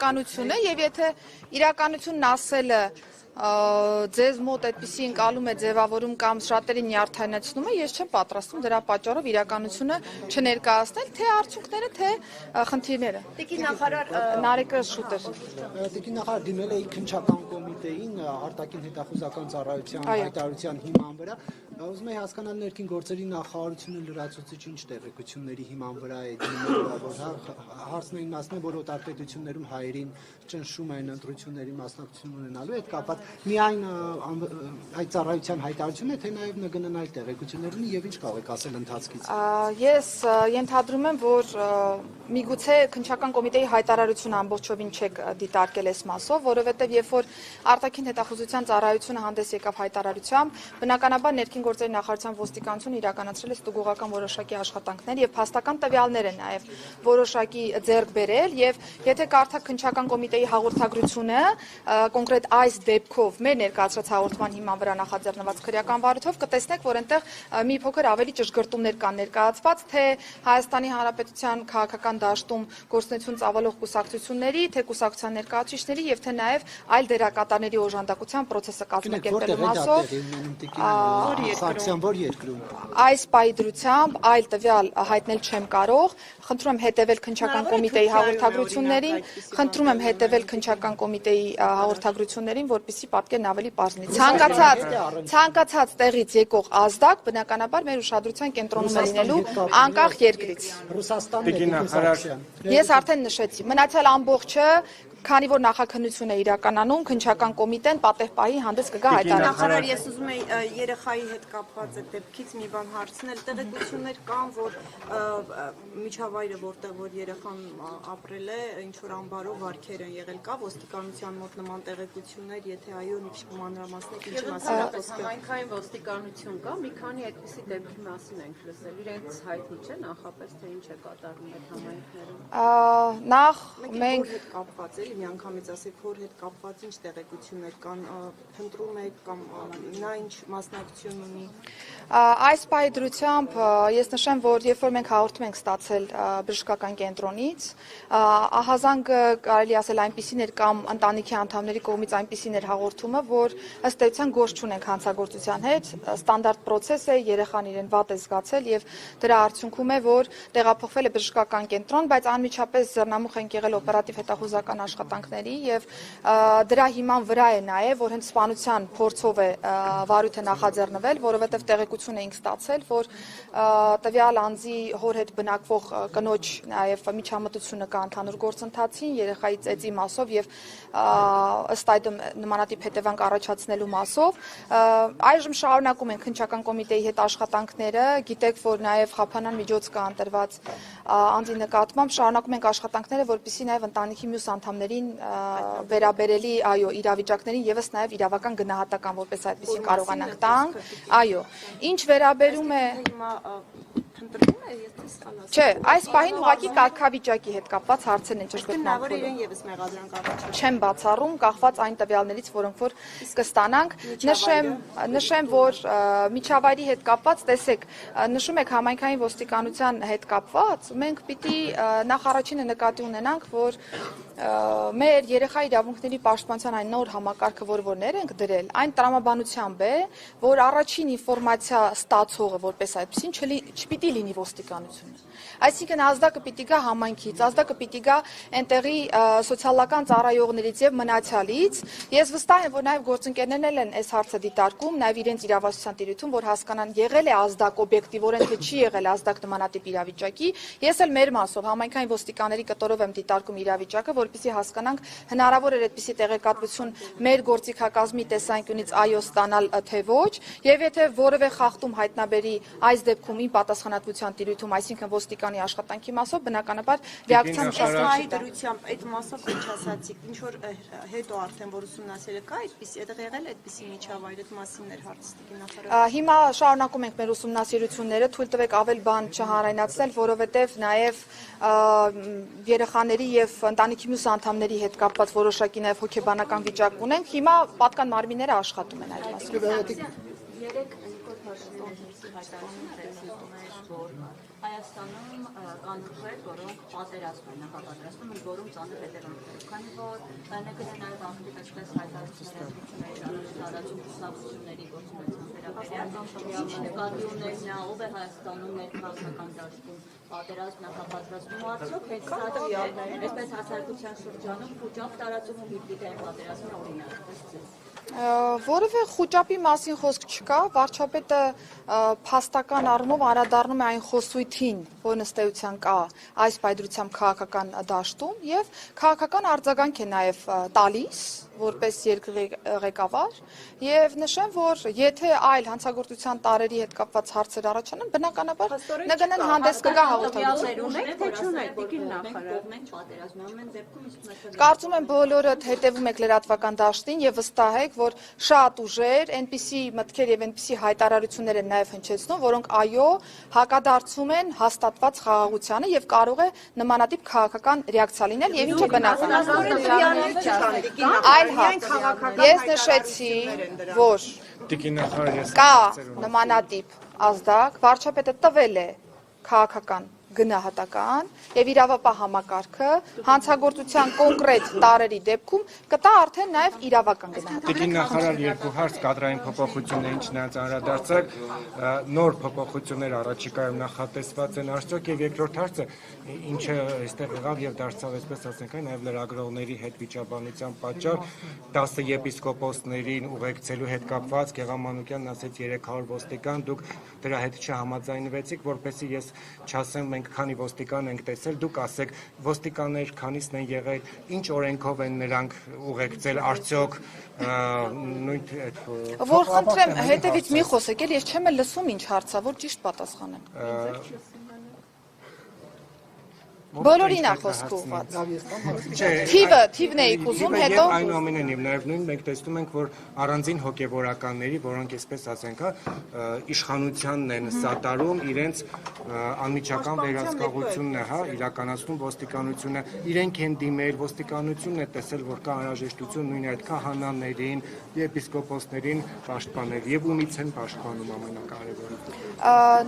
իրականություն է եւ եթե իրականությունն ասելը ձեզ մոտ այդպիսի ընկալում է ձևավորում կամ շատերին նյարդայնացնում է, ես չեմ պատրաստվում դրա պատճառով իրականությունը չներկայացնել, թե արդյունքները, թե խնդիրները։ Տիկին նախարար Նարեկը շուտ էր։ Տիկին նախարար դիմել էի քննչական կոմիտեին արտաքին հետախուզական ծառայության հայտարարության հիման վրա։ Ուզում եի հասկանալ ներքին գործերի նախարարությունը լրացուցիչ ինչ տեղեկությունների հիման վրա է դիմել, որ հարցն այն մասն է, որ օտարպետություններում հայերին ճնշում են ընտրությունների մասնակցություն ունենալու հետ կապված միայն այդ ծառայության հայտարարությունն է, թե նաև ՆԳՆ-ն այլ տեղեկություններ ունի եւ ինչ կարող եք ասել ընթացքից։ Ես ենթադրում եմ, որ միգուցե քննչական կոմիտեի հայտարարությունը ամբողջովին չեք դիտարկել այս մասով, որովհետև երբ որ արտաքին հետախուզության ծառայությունը հանդես եկավ հայտարարությամբ, բնականաբար ներքին գործերի նախարարության ոստիկանությունը իրականացրել է ստուգողական որոշակի աշխատանքներ եւ փաստական տվյալներ են նաեւ որոշակի ձեռք բերել եւ եթե կարդաք քննչական կոմիտեի հաղորդագրությունը կոնկրետ այս դեպքով մեր ներկայացրած հաղորդման հիման վրա նախաձեռնված քրեական վարույթով կտեսնեք, որ այնտեղ մի փոքր ավելի ճշգրտումներ կան ներկայացված, թե Հայաստանի Հանրապետության քաղաքական դաշտում գործունեություն ծավալող կուսակցությունների, թե կուսակցության ներկայացուցիչների եւ թե նաեւ այլ դերակատարների օժանդակության process-ը կազմակերպելու մասով որ երկրում այս պայդրությամբ այլ տվյալ հայտնել չեմ կարող, խնդրում եմ հետևել քննչական կոմիտեի հաղորդագրություններին, խնդրում եմ հետևել քննչական կոմիտեի հաղորդագրություններին, որպեսզի պատկերն ավելի պարզ լինի։ Ցանկացած տեղից եկող ազդակ բնականաբար մեր ուշադրության կենտրոնում է լինելու անկախ երկրից։ Ես արդեն նշեցի, մնացյալ ամբողջը քանի որ նախաքննություն է իրականանում, քննչական կոմիտեն պատեհ պահի հանդես կգա հայտարարություն։ Նախարար, ես ուզում եի երեխայի հետ կապված այդ դեպքից մի բան հարցնել, տեղեկություններ կան, որ միջավայրը, որտեղ որ երեխան ապրել է, ինչ որ ամբարով վարքեր են եղել, կա ոստիկանության մոտ նման տեղեկություններ, եթե այո, մի քիչ մանրամասնեք ինչի մասին է խոսքը։ Համայնքային ոստիկանություն կա, մի քանի այդպիսի դեպքի մասին ենք լսել, իրենց հայտնի չէ նախապես թե ինչ է կատարվում այդ համայնքներում։ Նախ մենք հետ կապված էլի մի անգամից ասեք, որ հետ կապված ինչ տեղեկություններ կան, փնտրում եք կամ նա ինչ մասնակցություն ունի։ Այս պայդրությամբ ես նշեմ, որ երբ որ մենք հաղորդում ենք ստացել բժշկական կենտրոնից, ահազանգը կարելի ասել այնպիսին էր կամ ընտանիքի անդամների կողմից այնպիսին էր հաղորդումը, որ ըստ էության գործ չունենք հանցագործության հետ, ստանդարտ process է, երեխան իրեն վատ է զգացել եւ դրա արդյունքում է, որ տեղափոխվել է բժշկական կենտրոն, բայց անմիջապես ձեռնամուխ ենք եղել օպերատիվ հետախուզական աշխատանքների եւ դրա հիման վրա է նաեւ, որ հենց սպանության փորձով է վարույթը նախաձեռնվել, որովհետեւ տեղեկություն էինք ստացել, որ տվյալ անձի հոր հետ բնակվող կնոջ նաեւ միջամտությունը կա ընդհանուր գործընթացին, երեխայի ծեծի մասով եւ ըստ այդմ նմանատիպ հետևանք առաջացնելու մասով այժմ շարունակում են քննչական կոմիտեի հետ աշխատանքները, գիտեք, որ նաեւ խափանան միջոց կա ընտրված անձի նկատմամբ, շարունակում ենք աշխատանքները, որպեսզի նաեւ ընտանիքի մյուս անդամներին վերաբերելի այո իրավիճակներին եւս նաեւ իրավական գնահատական որպես այդպեսին կարողանանք տանք, այո, ինչ վերաբերում է Չէ, այս պահին ուղղակի կարգավիճակի հետ կապված հարցերն են ճշգրտման չեմ բացառում, կախված այն տվյալներից, որոնք որ կստանանք, նշեմ, որ միջավայրի հետ կապված, տեսեք, նշում եք համայնքային ոստիկանության հետ կապված, մենք պիտի նախ առաջինը նկատի ունենանք, որ մեր երեխայի իրավունքների պաշտպանության այն նոր համակարգը, որ ներ ենք դրել, այն տրամաբանությամբ է, որ առաջին ինֆորմացիա ստացողը որպես այդպեսին չպիտի լինի ոստիկանությունը։ Այսինքն ազդակը պիտի գա համայնքից, ազդակը պիտի գա այնտեղի սոցիալական ծառայողներից եւ մնացյալից։ Ես վստահ եմ, որ նաեւ գործընկերներն են այս հարցը դիտարկում, նաեւ իրենց իրավասության տիրույթում, որ հասկանան եղել է ազդակ օբյեկտիվորեն, թե չի եղել ազդակ նմանատիպ իրավիճակի։ Ես էլ մեր մասով համայնքային ոստիկանների կտորով եմ դիտարկում իրավիճակը, որպեսզի հասկանանք հնարավոր էր այդպիսի տեղեկատվություն մեր գործիքակազմի տեսանկյունից այո ստանալ թե ոչ, եւ եթե որևէ խախտում հայտնաբերի այս դեպքում ին պատասխանատվության տիրույթում, այսինքն ոստիկանի աշխատանքի մասով, բնականաբար ռեակցիան շահի դրությամբ այդ մասով ինչ ասացիք, ինչ որ հետո արդեն որ ուսումնասիրել կա այդպիսի, այդտեղ եղել այդպիսի միջավայր, այդ մասին էր հարցը տիկին նախարար։ Հիմա շարունակում ենք մեր ուսումնասիրությունները, թույլ տվեք ավել բան չհանրայնացնել, որովհետև նաեւ երեխաների եւ ընտանիքի մյուս անդամների հետ կապված որոշակի նաեւ հոգեբանական վիճակ ունենք։ Հիմա պատկան մարմինները աշխատում են այդ մասով։ Հայաստանում կան ուժեր, որոնք պատերազմ են նախապատրաստում, ընդ որում ծանր հետևանքներ, քանի որ ներկայացնել նաև ակտիվ այսպես հայտարարությունների տարածում լուսավորությունների գործունեության վերաբերյալ նկատի ունենա ով է Հայաստանում ներքաղաքական դաշտում պատերազմ նախապատրաստում, արդյոք հետ սա այսպես հասարակության շրջանում խոճապ տարածում ու հիբրիդային պատերազմի օրինակ։ Որևէ խոճապի մասին խոսք չկա, վարչապետը փաստական առումով անդրադառնում է այն խոսույթին, որ ըստ էության կա այս պայծրությամբ քաղաքական դաշտում եւ քաղաքական արձագանք է նաեւ տալիս որպես երկրի ղեկավար եւ նշեմ, որ եթե այլ հանցագործության տարերի հետ կապված հարցեր առաջանան, բնականաբար ՆԳՆ-ն հանդես կգա հաղորդագրությամբ։ Կարծում եմ բոլորդ հետևում եք լրատվական դաշտին եւ վստահ եք, որ շատ ուժեր, այնպիսի մտքեր եւ այնպիսի հայտարարություններ են նաեւ հնչեցնում, որոնք այո, հակադարձում են հաստատված խաղաղությանը եւ կարող է նմանատիպ քաղաքական ռեակցիա լինել եւ ինչ է բնական։ Ես նշեցի, որ կա նմանատիպ ազդակ, վարչապետը տվել է քաղաքական գնահատական եւ իրավապահ համակարգը հանցագործության կոնկրետ տարերի դեպքում կտա արդեն նաեւ իրավական գնահատական։ Տիկին նախարար երկու հարց կադրային փոփոխությունների ինչ նրանց անդրադարձակ նոր փոփոխություններ առաջիկայում նախատեսված են արդյոք եւ երկրորդ հարցը ինչը այստեղ եղավ եւ դարձավ այսպես ասենք նաեւ լրագրողների հետ վիճաբանության պատճառ 10 եպիսկոպոսներին ուղեկցելու հետ կապված Գեղամանուկյանն ասեց 300 ոստիկան դուք դրա հետ չհամաձայնվեցիք որպեսզի ես չասեմ մենք քանի ոստիկան ենք տեսել, դուք ասեք ոստիկաններ քանիսն են եղել, ինչ օրենքով են նրանք ուղեկցել, արդյոք նույն որ խնդրեմ հետևից մի խոսեք, ես չեմ լսում ինչ հարցա, որ ճիշտ պատասխանեմ։ Բոլորին է խոսքը ուղղված։ Թիվն էիք ուզում, հետո այնուամենայնիվ նաև նույն մենք տեսնում ենք, որ առանձին հոգևորականների, որոնք այսպես ասենք, իշխանությանն են սատարում, իրենց անմիջական վերահսկողությունն է, իրականացնում ոստիկանությունը, իրենք են դիմել, ոստիկանությունն է տեսել, որ կա անհրաժեշտություն նույն այդ քահանաներին, եպիսկոպոսներին պաշտպանել եւ ումից են պաշտպանում ամենակարևորը։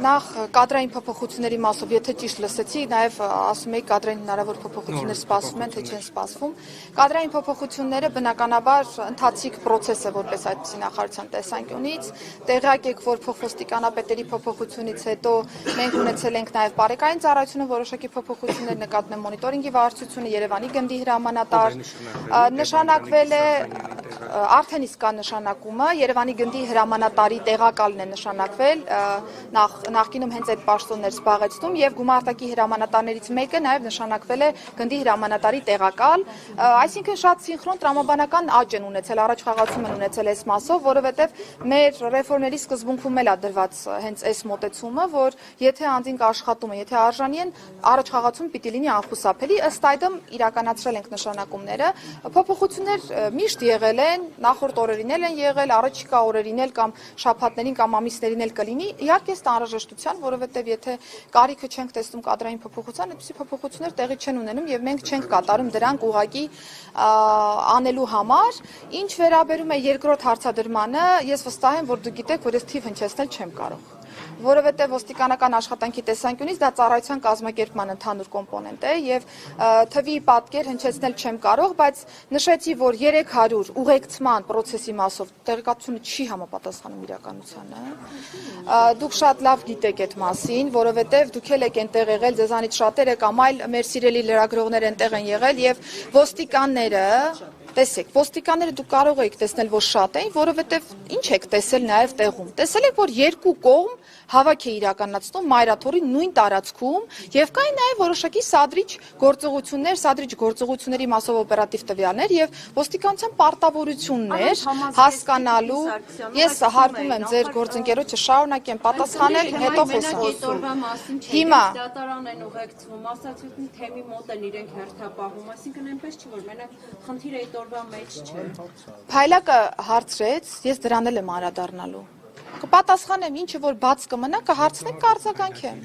Նախ կադրային փոփոխությունների մասով, եթե ճիշտ լսեցի, նաև ասում եք կադրային հնարավոր փոփոխություններ սպասվում են, թե չեն սպասվում։ Կադրային փոփոխությունները բնականաբար ընթացիկ process է որպես այդպիսի նախարարության տեսանկյունից։ Տեղյակ եք, որ փոխոստիկանապետերի փոփոխությունից հետո մենք ունեցել ենք նաև բարեկային ծառայությունը որոշակի փոփոխություններ նկատմամբ մոնիտորինգի վարչությունը, Երևանի գնդի հրամանատար նշանակվել է արդեն իսկ կա նշանակումը, Երևանի գնդի հրամանատարի տեղակալն է նշանակվել, նախկինում հենց այդ պաշտոններ զբաղեցնում եւ գումարտակի հրամանատարներից մեկը նաև նշանակվել է գնդի հրամանատարի տեղակալ, այսինքն շատ սինխրոն տրամաբանական աճ են ունեցել, առաջխաղացում են ունեցել այս մասով, որովհետև մեր ռեֆորմների սկզբունքում էլ է դրված հենց այս մոտեցումը, որ եթե անձինք աշխատում են, եթե արժանի են, առաջխաղացում պիտի լինի անխուսափելի, ըստ այդմ իրականացրել ենք նշանակումները, փոփոխություններ միշտ եղել են, նախորդ օրերին էլ են եղել, առաջիկա օրերին էլ կամ շաբաթներին կամ ամիսներին էլ կլինի, իհարկե ըստ անհրաժեշտության, որովհետև եթե կարիքը չենք տեսնում կադրային փոփոխության, այդպիսի փոփոխություններ տեղի չեն ունենում եւ մենք չենք կատարում դրանք ուղղակի անելու համար, ինչ վերաբերում է երկրորդ հարցադրմանը, ես վստահ եմ, որ դուք գիտեք, որ ես թիվ հնչեցնել չեմ կարող, որովհետև ոստիկանական աշխատանքի տեսանկյունից դա ծառայության կազմակերպման ընդհանուր կոմպոնենտ է եւ թվի պատկեր հնչեցնել չեմ կարող, բայց նշեցի, որ 300 ուղեկցման process-ի մասով տեղեկատվությունը չի համապատասխանում իրականությանը։ Դուք շատ լավ գիտեք այդ մասին, որովհետև դուք էլ եք այնտեղ եղել, ձեզանից շատերը կամ այլ մեր սիրելի լրագրողներ այնտեղ են եղել եւ ոստիկանները տեսեք, ոստիկանները դուք կարող եք տեսնել, որ շատ էին, որովհետև ինչ եք տեսել նաև տեղում։ Տեսել եք, որ երկու կողմ հավաք է իրականացնում մայրաթորի նույն տարածքում եւ կային նաև որոշակի սադրիչ գործողությունների մասով օպերատիվ տվյալներ եւ ոստիկանության պարտավորություններ հասկանալու։ Ես հարգում եմ ձեր գործընկերոջը, շարունակեմ պատասխանել, հետո խոսեմ։ Հիմա դատարան են ուղեկցվում, ասացույցի թեմի մոտ են իրենք հերթապահում, այսինքն այնպես չի, որ մենակ խնդիրը այդ օրվա մեջ չէ։ Փայլակը հարցրեց, ես դրան էլ եմ անդրադառնալու։ Կպատասխանեմ, ինչը որ բաց կմնա, կհարցնեք, կարձագանքեմ։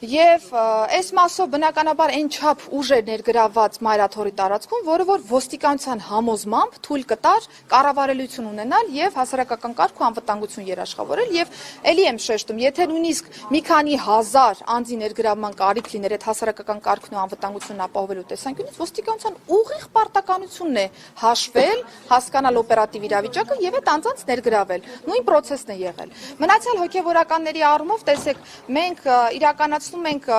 Եվ այս մասով բնականաբար այն չափ ուժ էր ներգրավված Մայրաթորի տարածքում, որը որ ոստիկանության համոզմամբ թույլ կտար կառավարելություն ունենալ եւ հասարակական կարգ ու անվտանգություն երաշխավորել եւ ելի եմ շեշտում, եթե նույնիսկ մի քանի հազար անձի ներգրավման կարիք լիներ այդ հասարակական կարգն ու անվտանգությունն ապահովելու տեսանկյունից, ոստիկանության ուղիղ պարտականությունն է հաշվել, հասկանալ օպերատիվ իրավիճակը եւ այդ անձանց ներգրավել։ Նույն process-ն է եղել։ Մնացյալ հոգեվորականների առումով տեսեք, մենք իրականացնում ենք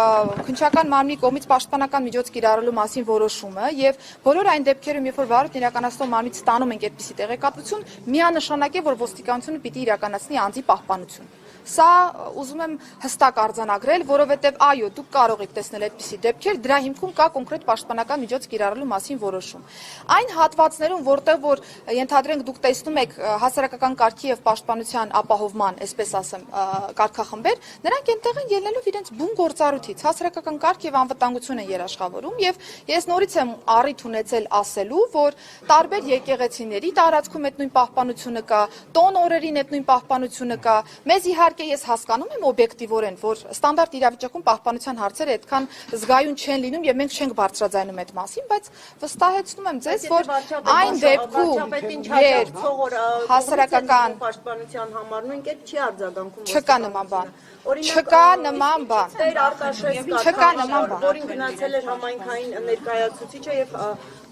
քննչական մարմնի կողմից պաշտպանական միջոց կիրառելու մասին որոշումը եւ բոլոր այն դեպքերում, երբ որ վարույթ իրականացնող մարմնից ստանում ենք այդպիսի տեղեկատվություն, միանշանակ է, որ ոստիկանությունը պիտի իրականացնի անձի պահպանություն։ Սա ուզում եմ հստակ արձանագրել, որովհետև այո, դուք կարող եք տեսնել այդպիսի դեպքեր, դրա հիմքում կա կոնկրետ պաշտպանական միջոց կիրառելու մասին որոշում։ Այն հատվածներում, որտեղ որ ենթադրենք դուք տեսնում եք հասարակական կարգի եւ պաշտպանության ապահովման, այսպես ասեմ, կարգախմբեր, նրանք այնտեղ են ելնելով իրենց բուն գործառույթից, հասարակական կարգ եւ անվտանգություն են երաշխավորում եւ ես նորից եմ առիթ ունեցել ասելու, որ տարբեր եկեղեցիների տարածքում այդ նույն պահպանությունը կա, տոն օրերին այդ նույն պահպանությունը կա, մեզ իհարկե ես հասկանում եմ օբյեկտիվորեն, որ ստանդարտ իրավիճակում պահպանության հարցերը այդքան զգայուն չեն լինում եւ մենք չենք բարձրաձայնում այդ մասին, բայց վստահեցնում եմ ձեզ, որ այն դեպքում, երբ հասարակական պաշտպանության համար նույն կերպ չի արձագանքում չկա նման բան, չկա նման բան, Տեր Արտաշես չկա նման բան, որին գնացել էր համայնքային ներկայացուցիչը եւ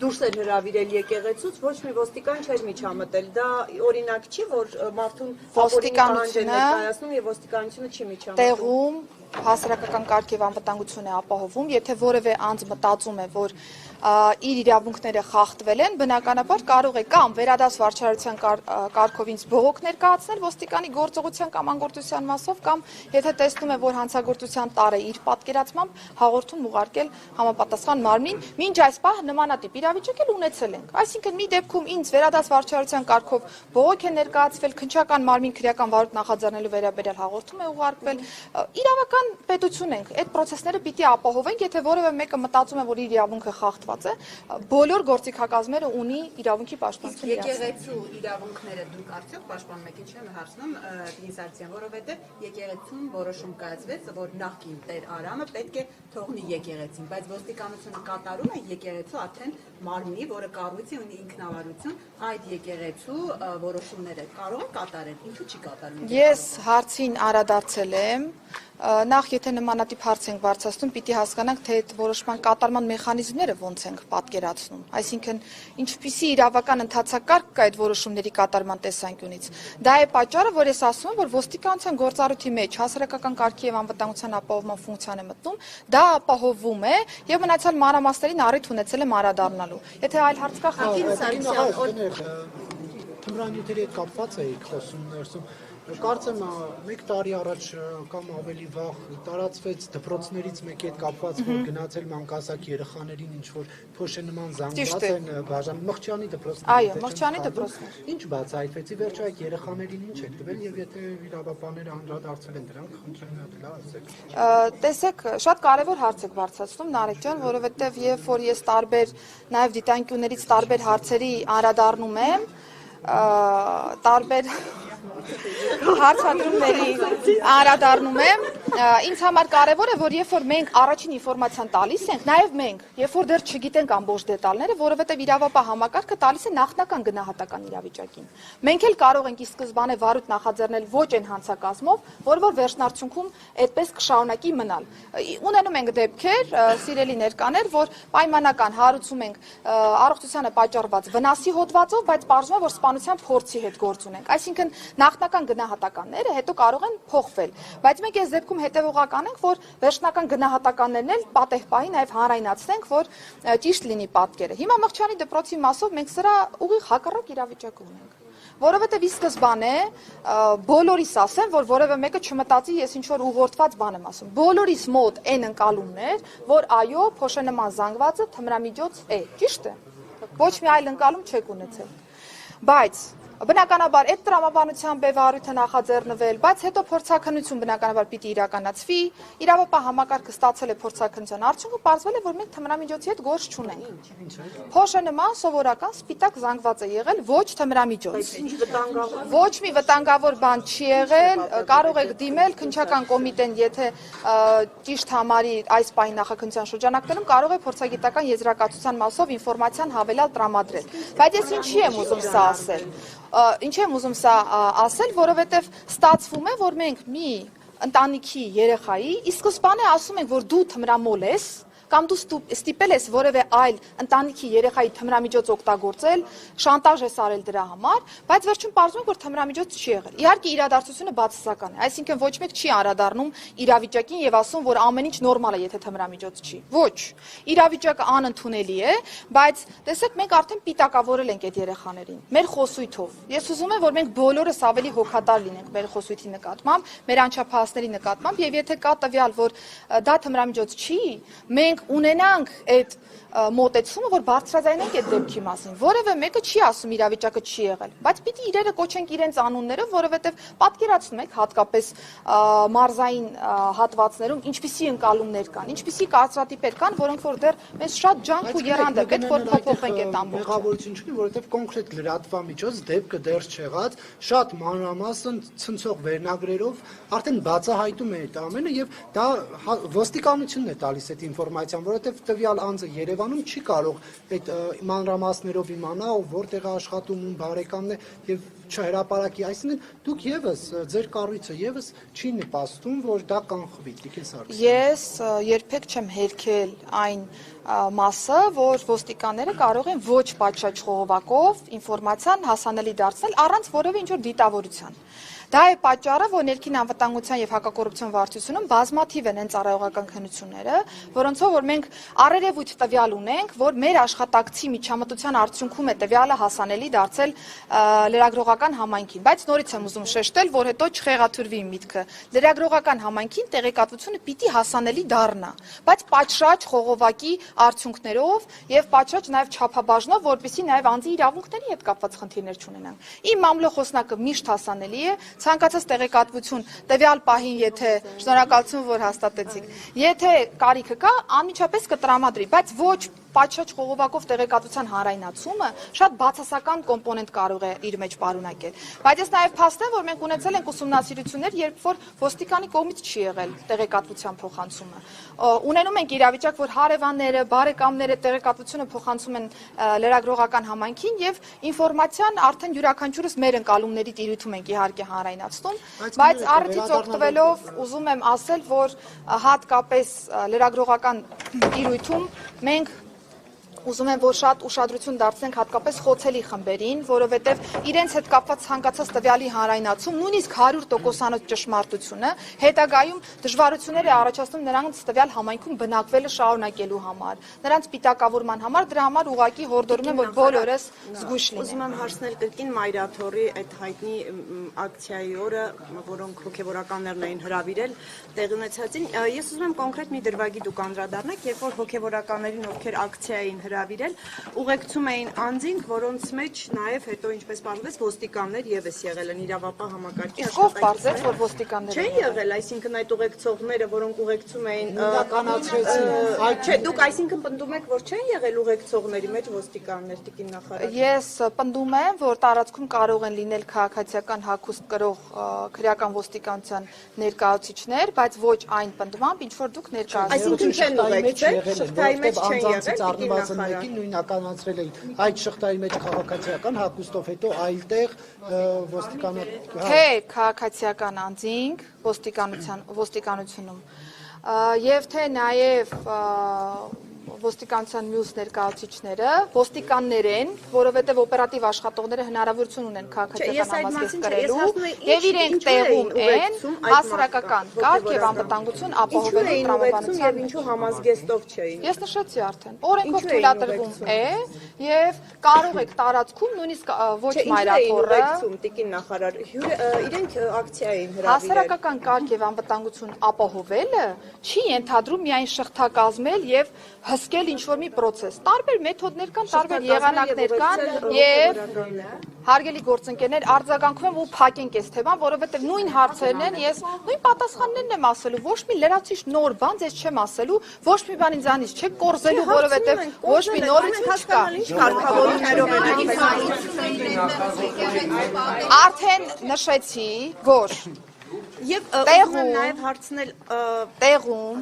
դուրս էր հրավիրել եկեղեցուց, ոչ մի ոստիկան չէր միջամտել։ Դա օրինակ չի, որ մարդուն ոստիկանությունը ներկայացնում եւ ոստիկանությունը չի միջամտում։ տեղում հասարակական կարգ եւ անվտանգություն է ապահովում, եթե որևէ անձ մտածում է, որ իր իրավունքները խախտվել են, բնականաբար կարող է կամ վերադաս վարչարարության կարգով ինձ բողոք ներկայացնել ոստիկանի գործողության կամ անգործության մասով, կամ եթե տեսնում է, որ հանցագործության տարը իր պատկերացմամբ հաղորդում ուղարկել համապատասխան մարմնին, մինչ այս պահ նմանատիպ իրավիճակ էլ ունեցել ենք։ Այսինքն մի դեպքում ինձ վերադաս վարչարարության կարգով բողոք է ներկայացվել, քննչական մարմին քրեական վարույթ նախաձեռնելու վերաբերյալ հաղորդում է ուղարկվել, իրավական պետություն ենք, այդ process-ները պիտի ապահովենք, եթե որևէ մեկը մտածում է, որ իր իրավունքը խախտված է, բոլոր գործիքակազմերը ունի իրավունքի պաշտպանություն իրացնել։ Եկեղեցու իրավունքները դուք արդյոք պաշտպանում եք, ինչ եմ հարցնում Պրինսարցիան, որովհետև եկեղեցուն որոշում կայացվեց, որ նախկին Տեր Արամը պետք է թողնի եկեղեցին, բայց ոստիկանությունը կատարում է եկեղեցու արդեն մարմնի, որը կառույցի ունի ինքնավարություն, այդ եկեղեցու որոշումները կարող է կատարել, ինչու չի կատարում։ Ես հարցին անդրադարձել եմ, նախ եթե նմանատիպ հարց ենք բարձրացնում, պիտի հասկանանք, թե այդ որոշման կատարման մեխանիզմները ոնց ենք պատկերացնում, այսինքն ինչպիսի իրավական ընթացակարգ կա այդ որոշումների կատարման տեսանկյունից։ Դա է պատճառը, որ ես ասում եմ, որ ոստիկանության գործառույթի մեջ հասարակական կարգի եւ անվտանգության ապահովման ֆունկցիան է մտնում, դա ապահովվում է եւ մնացյալ մանրամասներին առիթ ունեցել եմ անդրադառնալու։ Եթե այլ հարց կա, Թմրանյութերի հետ կապված էիք խոսում ներսում։ Կարծեմ 1 տարի առաջ կամ ավելի վաղ տարածվեց դպրոցներից մեկի հետ կապված, որ գնացել մանկասակ երեխաներին ինչ որ փոշենման զանգված են բաժան Մղճյանի դպրոցները։ Այո, Մղճյանի դպրոցներ։ Ինչ բացահայտվեցի, վերջո այդ երեխաներին ինչ եք տվել եւ եթե իրավաբանները անդրադարձել են դրանք, խնդրեմ մի հատ լավ ասեք։ Տեսեք, շատ կարևոր հարց եք բարձրացնում Նարեկ ջան, որովհետեւ երբ որ ես տարբեր նաեւ դիտանկյուններից տարբեր հարցերի անդրադառնում եմ, տարբեր հարցադրումների անդրադառնում եմ, ինձ համար կարևոր է, որ երբ որ մենք առաջին ինֆորմացիան տալիս ենք, նաև մենք, երբ որ դեռ չգիտենք ամբողջ դետալները, որովհետև իրավապահ համակարգը տալիս է նախնական գնահատական իրավիճակին։ Մենք էլ կարող ենք ի սկզբանե վարույթ նախաձեռնել ոչ այն հանցակազմով, որ վերջնարդյունքում այդպես կշարունակի մնալ։ Ունենում ենք դեպքեր, սիրելի ներկաներ, որ պայմանական հարուցում ենք առողջությանը պատճառված վնասի հոդվածով, բայց պարզվում է, որ սպանության փորձի հետ գործ ունենք։ Այսինքն նախնական գնահատականները հետո կարող են փոխվել, բայց մենք այս դեպքում հետևողական ենք, որ վերջնական գնահատականներն էլ պատեհ պահի նաև հանրայնացնենք, որ ճիշտ լինի պատկերը։ Հիմա Մղճյանի դպրոցի մասով մենք սրա ուղիղ հակառակ իրավիճակ ունենք, որովհետև ի սկզբանե բոլորիս ասեմ, որ որևէ մեկը չմտածի ես ինչ որ ուղղորդված բան եմ ասում։ Բոլորիս մոտ այն ընկալումն էր, որ այո, փոշենման զանգվածը թմրամիջոց է, ճիշտ է։ Ոչ մի այլ ընկալում չեք ունեցել։ Բայց Բնականաբար այդ տրամաբանության բևառույթը նախաձեռնվել, բայց հետո փորձաքննություն բնականաբար պիտի իրականացվի, իրավապահ համակարգը ստացել է փորձաքննության արդյունքը, պարզվել է, որ մենք թմրամիջոցի հետ գործ չունենք։ Փոշը նման սովորական սպիտակ զանգված է եղել, ոչ թմրամիջոց։ Ոչ մի վտանգավոր բան չի եղել, կարող եք դիմել քննչական կոմիտեն, եթե ճիշտ համարի այս պահի նախաքննության շրջանակներում կարող է փորձագիտական եզրակացության մասով ինֆորմացիան հավելյալ տրամադրել։ Բայց ես ինչի եմ ուզում սա ասել։ Ինչ եմ ուզում սա ասել, որովհետև ստացվում է, որ մենք մի ընտանիքի երեխայի ի սկզբանե ասում ենք, որ դու թմրամոլ ես, կամ դու ստիպել ես որևէ այլ ընտանիքի երեխայի թմրամիջոց օգտագործել, շանտաժ ես արել դրա համար, բայց վերջում պարզվում է, որ թմրամիջոց չի եղել։ Իհարկե իրադարձությունը բացասական է, այսինքն ոչ մեկ չի անդրադառնում իրավիճակին եւ ասում, որ ամեն ինչ նորմալ է, եթե թմրամիջոց չի։ Ոչ։ Իրավիճակը անընդունելի է, բայց տեսեք, մենք արդեն պիտակավորել ենք այդ երեխաներին մեր խոսույթով։ Ես ուզում եմ, որ մենք բոլորս ավելի հոգատար լինենք մեր խոսույթի նկատմամբ, մեր անչափահասների նկատմամբ, եւ եթե կա տվյալ, որ դա թմրամիջոց չի, մենք ունենանք այդ մոտեցումը, որ բարձրաձայնենք այդ դեպքի մասին։ Որևէ մեկը չի ասում իրավիճակը չի եղել, բայց պիտի իրերը կոչենք իրենց անուններով, որովհետև պատկերացնում եք հատկապես մարզային հատվածներում ինչպիսի ընկալումներ կան, ինչպիսի կարծրատիպեր կան, որոնք որ դեռ մեզ շատ ջանք ու եռանդ է պետք որ փոփոխենք այդ ամբողջը։ Մեղավորություն չունի, որովհետև կոնկրետ լրատվամիջոց դեպքը դեռ չեղած, շատ մանրամասն ցնցող վերնագրերով արդեն բացահայտում է այդ ամենը եւ դա ոստիկանությունն է տալիս այդ ինֆորմացիան, որովհետև տվյալ անձը Երևանում չի կարող այդ մանրամասներով իմանալ, որտեղ է աշխատում, ում բարեկամն է եւ չհրապարակի, այսինքն դուք եւս ձեր կառույցը եւս չի նպաստում, որ դա կանխվի, Տիկին Սարգսյան։ Ես երբեք չեմ հերքել այն մասը, որ ոստիկանները կարող են ոչ պատշաճ խողովակով ինֆորմացիան հասանելի դարձնել առանց որևէ ինչ-որ դիտավորության։ Դա է պատճառը, որ ներքին անվտանգության եւ հակակոռուպցիոն վարչությունում բազմաթիվ են ծառայողական քննությունները, որոնցով որ մենք առերևույթ տվյալ ունենք, որ մեր աշխատակցի միջամտության արդյունքում է տվյալը հասանելի դարձել լրագրողական համայնքին, բայց նորից եմ ուզում շեշտել, որ հետո չխեղաթյուրվի միտքը։ Լրագրողական համայնքին տեղեկատվությունը պիտի հասանելի դառնա, բայց պատշաճ խողովակի արդյունքներով եւ պատշաճ նաեւ չափաբաժնով, որպեսզի նաեւ անձի իրավունքների հետ կապված խնդիրներ չունենան։ Իմ մամլոխոսնակը միշտ հասանելի է, ցանկացած տեղեկատվություն տվյալ պահին, եթե շնորհակալություն, որ հաստատեցիք, եթե կարիքը կա, անմիջապես կտրամադրի, բայց ոչ պատշաճ խողովակով տեղեկատվության հանրայնացումը շատ բացասական կոմպոնենտ կարող է իր մեջ պարունակել։ Բայց ես նաև փաստեմ, որ մենք ունեցել ենք ուսումնասիրություններ, երբ որ ոստիկանի կողմից չի եղել տեղեկատվության փոխանցումը։ Ունենում ենք իրավիճակ, որ հարևանները, բարեկամները տեղեկատվությունը փոխանցում են լրագրողական համայնքին եւ ինֆորմացիան արդեն յուրաքանչյուրս մեր ընկալումների տիրույթում ենք իհարկե հանրայնացնում, բայց առիթից օգտվելով ուզում եմ ասել, որ հատկապես լրագրողական տիրույթում մենք ուզում եմ, որ շատ ուշադրություն դարձնենք հատկապես խոցելի խմբերին, որովհետև իրենց հետ կապված ցանկացած տվյալի հանրայնացում, նույնիսկ 100%-անոց ճշմարտությունը հետագայում դժվարություններ է առաջացնում նրանց տվյալ համայնքում բնակվելը շարունակելու համար, նրանց պիտակավորման համար, դրա համար ուղղակի հորդորում եմ, որ բոլորս զգույշ լինենք։ Ուզում եմ հարցնել կրկին Մայրաթորի այդ հայտնի ակցիայի օրը, որոնք հոգևորականներն էին հրավիրել, տեղի ունեցածին, ես ուզում եմ կոնկրետ մի դրվագի դուք անդրադառնաք, երբ որ հոգևորականներին, ովքեր ակցիային հրավիրել, ուղեկցում էին անձինք, որոնց մեջ նաև հետո ինչպես պարզվեց ոստիկաններ եւս եղել են իրավապահ համակարգի աշխատակիցներ, որ ոստիկաններ չեն եղել, այսինքն այդ ուղեկցողները, որոնք ուղեկցում էին, իրականացրեցին։ Չէ, դուք այսինքն պնդում եք, որ չեն եղել ուղեկցողների մեջ ոստիկաններ, Տիկին նախարար։ Ես պնդում եմ, որ տարածքում կարող են լինել քաղաքացիական հագուստ կրող քրեական ոստիկանության ներկայացուցիչներ, բայց ոչ այն պնդմամբ, ինչ որ դուք ներկայացնում եք։ Այսինքն չեն ուղեկցել, շղթայի մեջ չեն եղել, մեկին նույնականացրել էին այդ շղթայի մեջ քաղաքացիական հագուստով, հետո այլտեղ ոստիկանական թե քաղաքացիական անձինք ոստիկանությունում եւ թե նաեւ ոստիկանության մյուս ներկայացուցիչները ոստիկաններ են, որովհետև օպերատիվ աշխատողները հնարավորություն ունեն քաղաքացիական համազգեստ կրելու եւ իրենք տեղում են հասարակական կարգ եւ անվտանգություն ապահովելու տրամաբանության եւ ինչու համազգեստով չէին։ Ես նշեցի արդեն, օրենքով թույլատրվում է եւ կարող եք տարածքում նույնիսկ ոչ մայրաթորը Տիկին նախարար, իրենք ակցիա էին հրավիրել։ Հասարակական կարգ եւ անվտանգություն ապահովելը չի ենթադրում միայն շղթա կազմել եւ բժշկել ինչ-որ մի պրոցես։ Տարբեր մեթոդներ կան, տարբեր եղանակներ կան եւ հարգելի գործընկերներ, արձագանքում եմ ու փակենք այս թեման, որովհետեւ նույն հարցերն են, ես նույն պատասխաններն եմ ասելու, ոչ մի լրացուցիչ նոր բան ձեզ չեմ ասելու, ոչ մի բան ինձանից չեք կորզելու, որովհետեւ ոչ մի նորություն չկա։ Արդեն նշեցի, որ Եվ ուզում եմ նաև հարցնել տեղում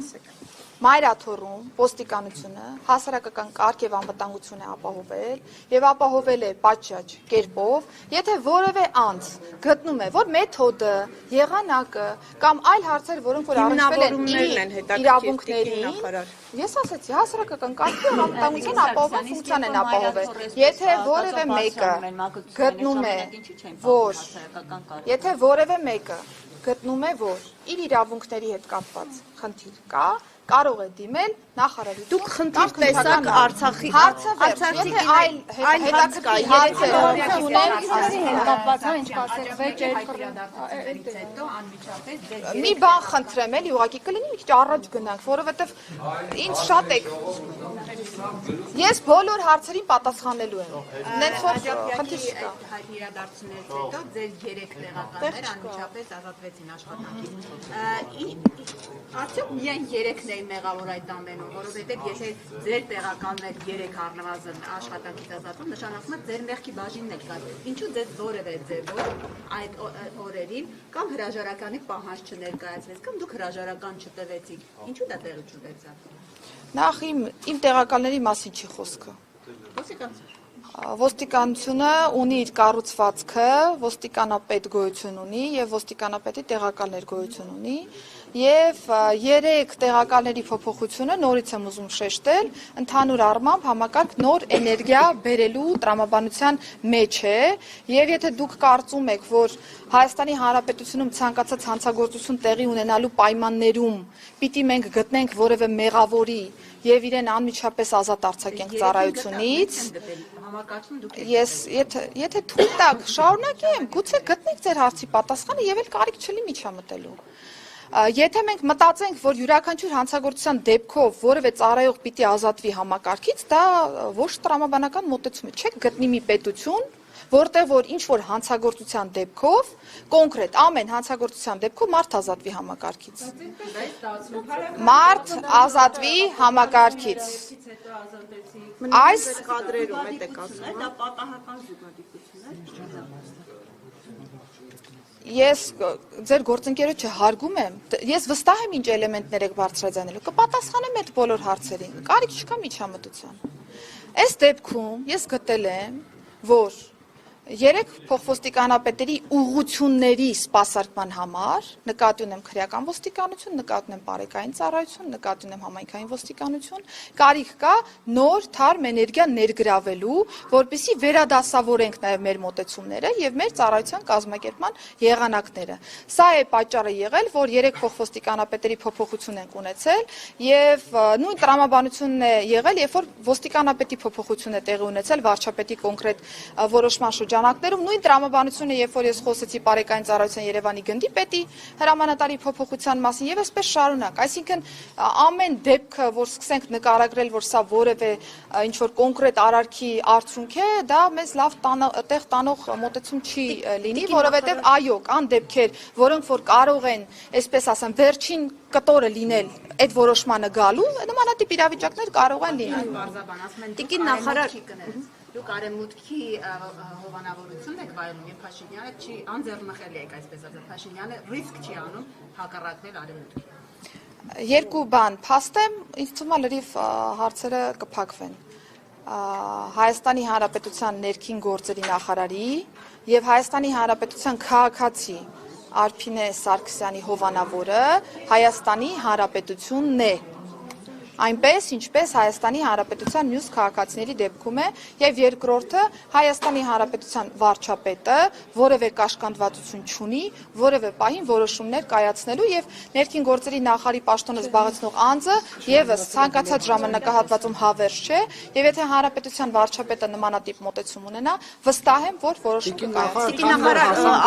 Մայրաթորում ոստիկանությունը հասարակական կարգ եւ անվտանգություն է ապահովել եւ ապահովել է պատշաճ կերպով, եթե որևէ անձ գտնում է, որ մեթոդը, եղանակը կամ այլ հարցեր, որոնք որ առնչվել են իրավունքներին, ես ասացի, հասարակական կարգի եւ անվտանգության ապահովման ֆունկցիան են ապահովել։ Եթե որևէ մեկը գտնում է, որ եթե որևէ մեկը գտնում է, որ իր իրավունքների հետ կապված խնդիր կա, կարող է դիմել նախարարին։ Դուք խնդիր տեսակ Արցախի եթե այլ հետաքրքիր հարցեր կապված է, ինչ կասեցվեց հետո անմիջապես մի բան խնդրեմ էլի, ուղղակի կլինի մի քիչ առաջ գնանք, որովհետև ինձ շատ եք ես բոլոր հարցերին պատասխանելու եմ։ Նենց որ խնդիր չկա։ Հայտ իրադարձություններից հետո ձեր 3 տեղականներ անմիջապես ազատվեցին աշխատանքից։ Արդյոք միայն 3-ն էին մեղավոր այդ ամենում, որովհետև եթե ձեր տեղականներ 3 առնվազն աշխատանքից ազատվում, նշանակում է ձեր մեղքի բաժինն եք կար։ Ինչու ձեզ որևէ ձևով այդ օրերին կամ հրաժարականի պահանջ չներկայացվեց, կամ դուք հրաժարական չտվեցիք, ինչու դա տեղի չունեցավ։ Նախ իմ տեղականների մասին չի խոսքը։ Ոստիկանությունը ունի իր կառուցվածքը, ոստիկանապետ գոյություն ունի եւ ոստիկանապետի տեղակալներ գոյություն ունի եւ 3 տեղակալների փոփոխությունը նորից եմ ուզում շեշտել, ընդհանուր առմամբ համակարգ նոր էներգիա բերելու տրամաբանության մեջ է եւ եթե դուք կարծում եք, որ Հայաստանի Հանրապետությունում ցանկացած հանցագործություն տեղի ունենալու պայմաններում պիտի մենք գտնենք որևէ մեղավորի եւ իրեն անմիջապես ազատ արձակենք ծառայությունից, ես եթե թույլ տաք շարունակեմ, գուցե գտնեք ձեր հարցի պատասխանը եւ էլ կարիք չլինի միջամտելու։ Եթե մենք մտածենք, որ յուրաքանչյուր հանցագործության դեպքով որևէ ծառայող պիտի ազատվի համակարգից, դա ոչ տրամաբանական մոտեցում է, չեք գտնի մի պետություն, որտեղ որ ինչ որ հանցագործության դեպքով, կոնկրետ ամեն հանցագործության դեպքով մարդ ազատվի համակարգից։ Մարդ ազատվի համակարգից։ Այս կադրերում եք ասում, դա պատահական զուգադիպություն է։ Ես ձեր գործընկերոջը հարգում եմ, ես վստահ եմ ինչ էլեմենտներ եք բարձրաձայնելու, կպատասխանեմ այդ բոլոր հարցերին, կարիք չկա միջամտության։ Այս դեպքում ես գտել եմ, որ 3 փոխոստիկանապետերի ուղղությունների սպասարկման համար նկատի ունեմ քրեական ոստիկանություն, նկատի ունեմ բարեկային ծառայություն, նկատի ունեմ համայնքային ոստիկանություն, կարիք կա նոր թարմ էներգիա ներգրավելու, որպեսզի վերադասավորենք նաև մեր մոտեցումները եւ մեր ծառայության կազմակերպման եղանակները։ Սա է պատճառը եղել, որ 3 փոխոստիկանապետերի փոփոխություն ենք ունեցել եւ նույն տրամաբանությունն է եղել, երբ որ ոստիկանապետի փոփոխություն է տեղի ունեցել վարչապետի կոնկրետ որոշման շրջանակներում նույն տրամաբանությունը, երբ որ ես խոսեցի բարեկային ծառայության Երևանի գնդի պետի հրամանատարի փոփոխության մասին եւ այսպես շարունակ, այսինքն ամեն դեպքը, որ սկսենք նկարագրել, որ սա որևէ ինչ որ կոնկրետ արարքի արդյունք է, դա մեզ լավ տեղ տանող մոտեցում չի լինի, որովհետեւ այո, կան դեպքեր, որոնք որ կարող են, այսպես ասեմ, վերջին կտորը լինել այդ որոշմանը գալու, նմանատիպ իրավիճակներ կարող են լինել։ Տիկին նախարար Դուք արևմուտքի հովանավորությունն եք վայելում եւ Փաշինյանը չի անձեռնխելի եք այսպես ասած Փաշինյանը ռիսկ չի անում հակառակվել արևմուտքին։ Երկու բան փաստեմ, ինձ թվում է լրիվ հարցերը կփակվեն։ Հայաստանի Հանրապետության ներքին գործերի նախարարի եւ Հայաստանի Հանրապետության քաղաքացի Արփինե Սարգսյանի հովանավորը Հայաստանի Հանրապետությունն է։ Այնպես, ինչպես Հայաստանի Հանրապետության մյուս քաղաքացիների դեպքում է, եւ երկրորդը Հայաստանի Հանրապետության վարչապետը որևէ կաշկանդվածություն չունի, որևէ պահին որոշումներ կայացնելու եւ ներքին գործերի նախարարի պաշտոնը զբաղեցնող անձը եւս ցանկացած ժամանակահատվածում հավերժ չէ, եւ եթե Հանրապետության վարչապետը նմանատիպ մոտեցում ունենա, վստահ եմ, որ որոշում կկայացնի։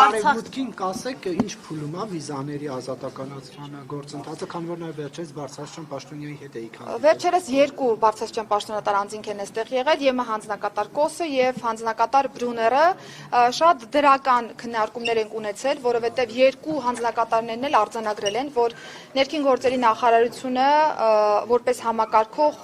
Արևմուտքին կասեք, ինչ փուլում է վիզաների ազատականացման գործընթացը, քանի որ նաեւ վերջերս Բարձրաստան Պաշտոնյայի հետ էի Վերջերս երկու բարձրաստիճան պաշտոնատար անձինք են այստեղ եղել, ԵՄ հանձնակատար Կոսը եւ հանձնակատար Բրուները, շատ դրական քննարկումներ են ունեցել, որովհետեւ երկու հանձնակատարներն էլ արձանագրել են, որ ներքին գործերի նախարարությունը որպես համակարգող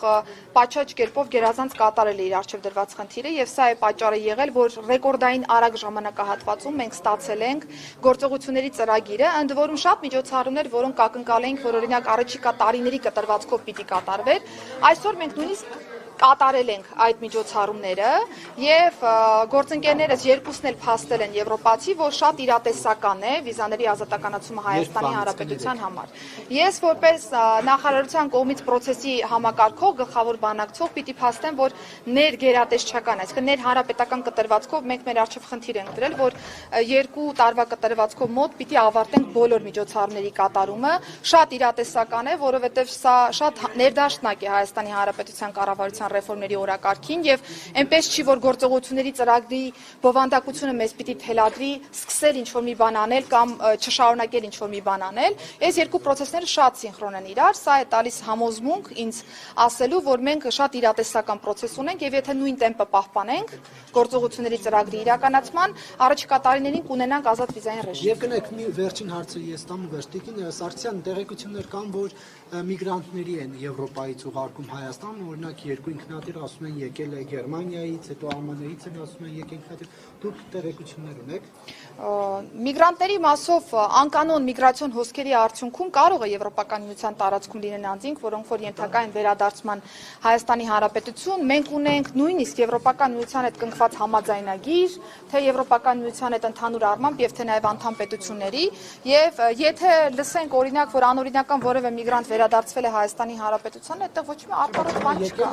պատշաճ կերպով գերազանց կատարել է իր արժեվ դրված խնդիրը եւ սա է պատճառը եղել, որ ռեկորդային արագ ժամանակահատվածում մենք ստացել ենք գործողությունների ծրագիրը, ընդ որում շատ միջոցառումներ, որոնք ակնկալենք, որ օրինակ առաջիկա տարիների կտրվածքով պիտի կատարվեր, այսօր մենք նույնիսկ կատարել ենք այդ միջոցառումները եւ գործընկերներս երկուսն էլ փաստել են եվրոպացի, որ շատ իրատեսական է վիզաների ազատականացումը Հայաստանի Հանրապետության համար։ Ես որպես նախարարության կողմից process-ի համակարգող գլխավոր բանակցող պիտի փաստեմ, որ ներգերատեսչական, այսինքն ներհանրապետական կտրվածքով մենք մեր արժեվ խնդիր ենք դրել, որ 2 տարվա կտրվածքով մոտ պիտի ավարտենք բոլոր միջոցառումների կատարումը, շատ իրատեսական է, որովհետեւ սա շատ ներդաշնակ է Հայաստանի Հանրապետության կառավարության ռեֆորմների օրակարգին եւ այնպես չի, որ գործողությունների ծրագրի բովանդակությունը մեզ պիտի թելադրի սկսել ինչ-որ մի բան անել կամ չշարունակել ինչ-որ մի բան անել։ Այս երկու process-ները շատ սինխրոն են իրար, սա է տալիս համոզմունք ինձ ասելու, որ մենք շատ իրատեսական process ունենք եւ եթե նույն տեմպը պահպանենք գործողությունների ծրագրի իրականացման, առաջիկա տարիներին կունենանք ազատ վիզային ռեժիմ։ Եվ կնեք մի վերջին հարցը ես տամ Տիկին Սարգսյան, տեղեկություններ կան, որ միգրանտների են Եվրոպայից ուղարկում Հայաստան, օրինակ երկու ինքնատիր ասում են եկել է Գերմանիայից, հետո ԱՄՆ-ից են ասում են եկել ինքնատիր։ Դուք տեղեկություններ ունեք։ Միգրանտների մասով անկանոն միգրացիոն հոսքերի արդյունքում կարող է Եվրոպական միության տարածքում լինեն անձինք, որոնք որ ենթակա են վերադարձման Հայաստանի Հանրապետություն։ Մենք ունենք նույնիսկ Եվրոպական միության հետ կնքված համաձայնագիր, թե Եվրոպական միության հետ ընդհանուր առմամբ եւ թե նաեւ անդամ պետությունների, եւ եթե լսենք օրինակ, որ անօրինական որևէ միգրանտ վերադարձվել է Հայաստանի Հանրապետության, այդտեղ ոչ մի առողջ բան չկա։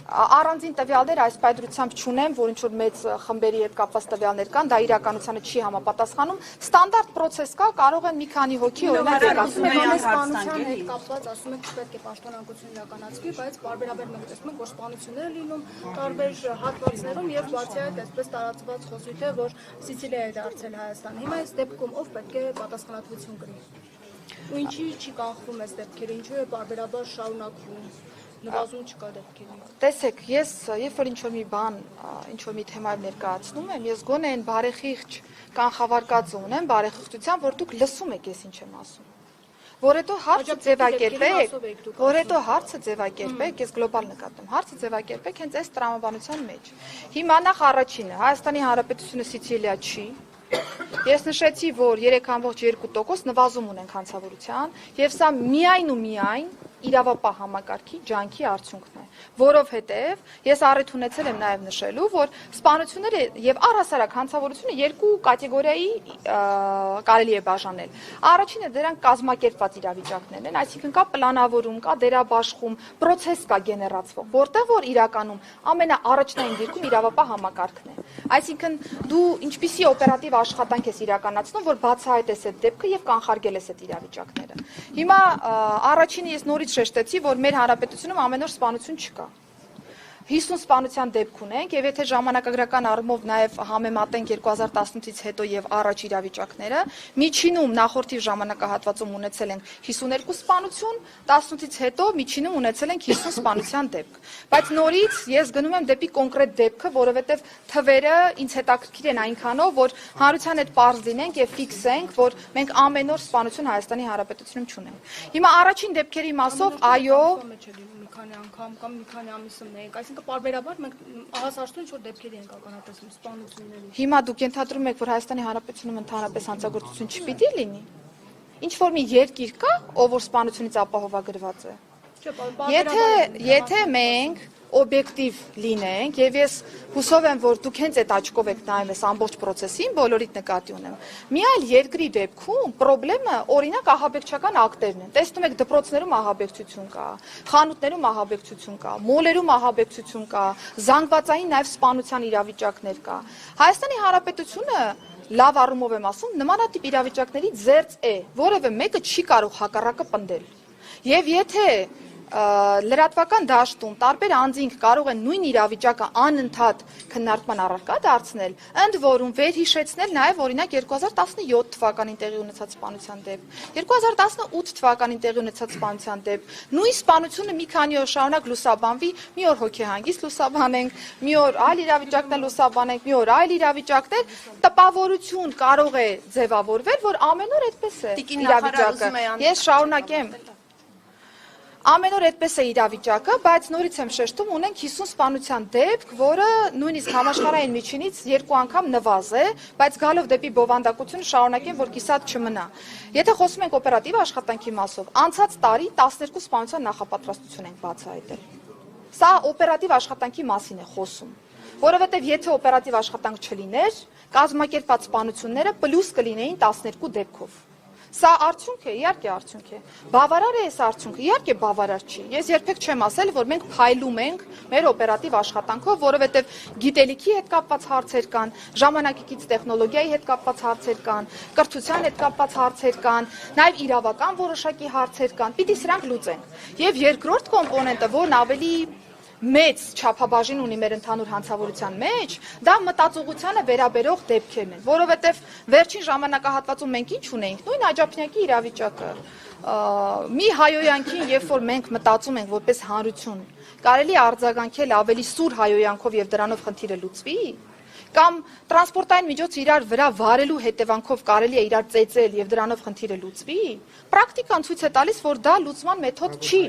Առանձին տվյալներ այս պայծրությամբ չունեմ, որ ինչ-որ մեծ խմբերի հետ կապված տվյալներ կան, դա իրականությանը չի համապատասխանում։ Ստանդարտ process կա, կարող են մի քանի հոգի օրինակ ասում են սպանության հետ կապված, ասում եք չպետք է պաշտոնանկություն իրականացվի, բայց բարբերաբար մենք տեսնում ենք, որ սպանություններ լինում տարբեր հատվածներում եւ բացի այդ այսպես տարածված խոսույթ է, որ Սիցիլիա է դարձել Հայաստան։ Հիմա այս դեպքում ով պետք է պատասխանատվություն կրի։ Ու ինչի չի կանխվում այս դեպքերը, ինչու է բարբերաբար շարունակվում։ Նվազում չկա դեպքերի։ Տեսեք, ես երբ որ ինչ-որ մի բան, ինչ-որ մի թեմայով ներկայացնում եմ, ես գոնե այն բարեխիղճ կանխավարկածը ունեմ բարեխիղճությամբ, որ դուք լսում եք ես ինչ եմ ասում։ Որ հետո հարցը ձևակերպեք, ես գլոբալ նկատեմ, հարցը ձևակերպեք հենց այս տրամաբանության մեջ։ Հիմա նախ առաջինը, Հայաստանի Հանրապետությունը Սիցիլիա չի։ Ես նշեցի, որ 3.2% նվազում ունենք հանցավորության, եւ սա միայն ու միայն իրավապահ համակարգի ջանքի արդյունքն է, որովհետև ես առիթ ունեցել եմ նաև նշելու, որ սպանությունները եւ առհասարակ հանցավորությունը երկու կատեգորիայի կարելի է բաժանել։ Առաջինը դրանք կազմակերպված իրավիճակներն են, այսինքն կա պլանավորում, կա դերաբաշխում, process կա գեներացվող, որտեղ որ իրականում ամենաառաջնային դիրքում իրավապահ համակարգն է։ Այսինքն դու ինչպիսի օպերատիվ աշխատանք ես իրականացնում, որ բացահայտես այդ դեպքը եւ կանխարգել ես այդ իրավիճակները։ Հիմա առաջինը ես նորից շեշտեցի, որ մեր հանրապետությունում ամեն օր սպանություն չկա։ 50 սպանության դեպք ունենք եւ եթե ժամանակագրական առումով նաեւ համեմատենք 2018-ից հետո եւ առաջ իրավիճակները, միջինում նախորդի ժամանակահատվածում ունեցել ենք 52 սպանություն, 18-ից հետո միջինում ունեցել ենք 50 սպանության դեպք։ Բայց նորից ես գնում եմ դեպի կոնկրետ դեպքը, որովհետեւ թվերը ինձ հետաքրքիր են այնքանով, որ հանրության հետ պարզ լինենք եւ ֆիքսենք, որ մենք ամեն օր սպանություն Հայաստանի Հանրապետությունում չունենք։ Հիմա առաջին դեպքերի մասով, այո, քանի անգամ կամ մի քանի ամիսում ենք, այսինքն բարբերաբար մենք ահասարցում ինչ որ դեպքերի ենք ականատեսում սպանությունների։ Հիմա դուք ենթադրում եք, որ Հայաստանի Հանրապետությունում ընդհանրապես հանցագործություն չպիտի լինի։ Ինչ որ մի երկիր կա, ով որ սպանությունից ապահովագրված է։ Եթե մենք օբյեկտիվ լինենք եւ ես հուսով եմ, որ դուք հենց այդ աչքով եք նայում այս ամբողջ process-ին, բոլորիդ նկատի ունեմ։ Մի այլ երկրի դեպքում խնդրեմը օրինակ ահաբեկչական ակտերն են։ Տեսնում եք դպրոցներում ահաբեկչություն կա, խանութներում ահաբեկչություն կա, մոլերում ահաբեկչություն կա, զանգվածային նաեւ սպանության իրավիճակներ կա։ Հայաստանի Հանրապետությունը լավ առումով եմ ասում, նմանատիպ իրավիճակների ձեռց է, որևէ մեկը չի կարող հակառակը պնդել։ Եվ եթե լրատվական դաշտում տարբեր անձինք կարող են նույն իրավիճակը անընդհատ քննարկման առարկա դարձնել, ընդ որում վերհիշեցնել նաև օրինակ 2017 թվականին տեղի ունեցած սպանության դեպք, 2018 թվականին տեղի ունեցած սպանության դեպք, նույն սպանությունը մի քանի օր շարունակ լուսաբանվի, մի օր հոգեհանգիստ լուսաբանենք, մի օր այլ իրավիճակներ լուսաբանենք, մի օր այլ իրավիճակներ, տպավորություն կարող է ձևավորվել, որ ամեն օր այդպես է իրավիճակը։ Ես շարունակեմ Ամեն օր այդպես է իրավիճակը, բայց նորից եմ շեշտում, ունենք 50 սպանության դեպք, որը նույնիսկ համաշխարհային միջինից 2 անգամ նվազ է, բայց գալով դեպի բովանդակությունը շարունակեմ, որ կիսատ չմնա։ Եթե խոսում ենք օպերատիվ աշխատանքի մասով, անցած տարի 12 սպանության նախապատրաստություն ենք բացահայտել։ Սա օպերատիվ աշխատանքի մասին է խոսում, որովհետև եթե օպերատիվ աշխատանք չլիներ, կազմակերպված սպանությունները պլյուս կլինեին 12 դեպքով։ Սա արդյունք է, իհարկե արդյունք է։ Բավարար է այս արդյունքը, իհարկե բավարար չի։ Ես երբեք չեմ ասել, որ մենք փայլում ենք մեր օպերատիվ աշխատանքով, որովհետև գիտելիքի հետ կապված հարցեր կան, ժամանակակից տեխնոլոգիայի հետ կապված հարցեր կան, կրթության հետ կապված հարցեր կան, նաև իրավական որոշակի հարցեր կան։ Պիտի սրանք լուծենք։ Եվ երկրորդ կոմպոնենտը, որն ավելի մեծ չափաբաժին ունի մեր ընդհանուր հանցավորության մեջ, դա մտածողությանը վերաբերող դեպքերն են, որովհետև վերջին ժամանակահատվածում մենք ինչ ունեինք, նույն Աջափնյակի իրավիճակը, մի հայոյանքին, երբ որ մենք մտածում ենք որպես հանրություն, կարելի է արձագանքել ավելի սուր հայոյանքով եւ դրանով խնդիրը լուծվի, կամ տրանսպորտային միջոցը իրար վրա վարելու հետևանքով կարելի է իրար ծեծել եւ դրանով խնդիրը լուծվի, պրակտիկան ցույց է տալիս, որ դա լուծման մեթոդ չի,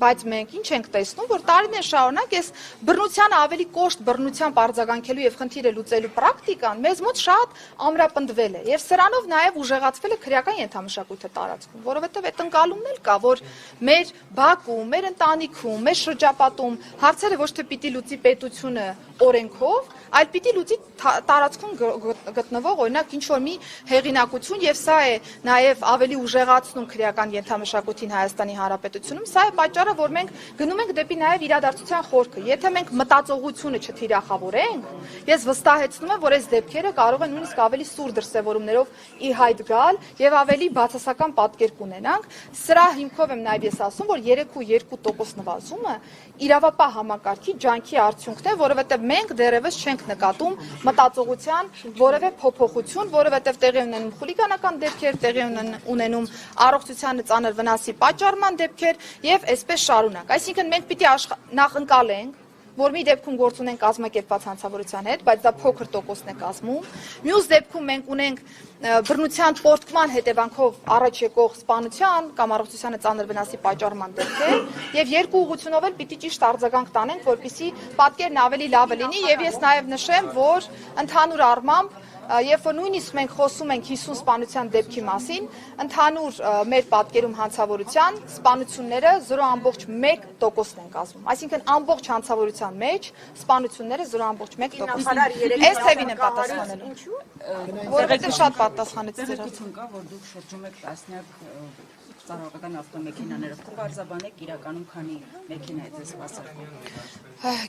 Բայց մենք ինչ ենք տեսնում, որ տարիներ շարունակ այս բռնության ավելի կոշտ բռնությամբ արձագանքելու եւ խնդիրը լուծելու պրակտիկան մեզ մոտ շատ ամրապնդվել է եւ սրանով նաեւ ուժեղացվել է քրեական ենթամշակույթը տարածքում, որովհետեւ այդ ընկալումն էլ կա, որ մեր բակում, մեր ընտանիքում, մեր շրջապատում հարցերը ոչ թե պիտի լուծի պետությունը օրենքով, այլ պիտի լուծի տարածքում գտնվող օրինակ ինչ որ մի հեղինակություն եւ սա է նաեւ ավելի ուժեղացնում քրեական ենթամշակույթին Հայաստանի Հանրապետությունում, սա է պատճառը, որ մենք գնում ենք դեպի նաեւ իրադարձության խորքը։ Եթե մենք մտածողությունը չթիրախավորենք, ես վստահեցնում եմ, որ այս դեպքերը կարող են նույնիսկ ավելի սուր դրսևորումներով ի հայտ գալ եւ ավելի բացասական պատկեր կունենանք։ Սրա հիմքով եմ նաեւ ես ասում, որ 3.2% նվազումը իրավապահ համակարգի ջանքի արդյունքն է, որովհետեւ մենք դեռևս չենք նկատում մտածողության որևէ փոփոխություն, որովհետև տեղի ունենում խուլիգանական դեպքեր, տեղի ունենում առողջությանը ծանր վնասի պատճառման դեպքեր եւ այսպես շարունակ։ Այսինքն մենք պիտի նախ ընկալենք, որ մի դեպքում գործ ունենք կազմակերպված հանցավորության հետ, բայց դա փոքր տոկոսն է կազմում։ Մյուս դեպքում մենք ունենք բռնության պորտկման հետևանքով առաջ եկող սպանության կամ առողջությանը ծանր վնասի պատճառման դեպքեր եւ երկու ուղղությունով էլ պիտի ճիշտ արձագանք տանենք, որպեսզի պատկերն ավելի լավը լինի եւ ես նաեւ նշեմ, որ ընդհանուր առմամբ Երբ որ նույնիսկ մենք խոսում ենք 50 սպանության դեպքի մասին, ընդհանուր մեր պատկերում հանցավորության սպանությունները 0.1% են կազմում։ Այսինքն ամբողջ հանցավորության մեջ սպանությունները 0.1%-ն են։ Այս թևին եմ պատասխանելու։ Որովհետև շատ պատասխանեց ձեր։ Կա, որ դուք շրջում եք տասնյակ ծառայական ավտոմեքենաներով, կբարձաբանեք իրականում քանի մեքենա է ձեզ սպասարկում։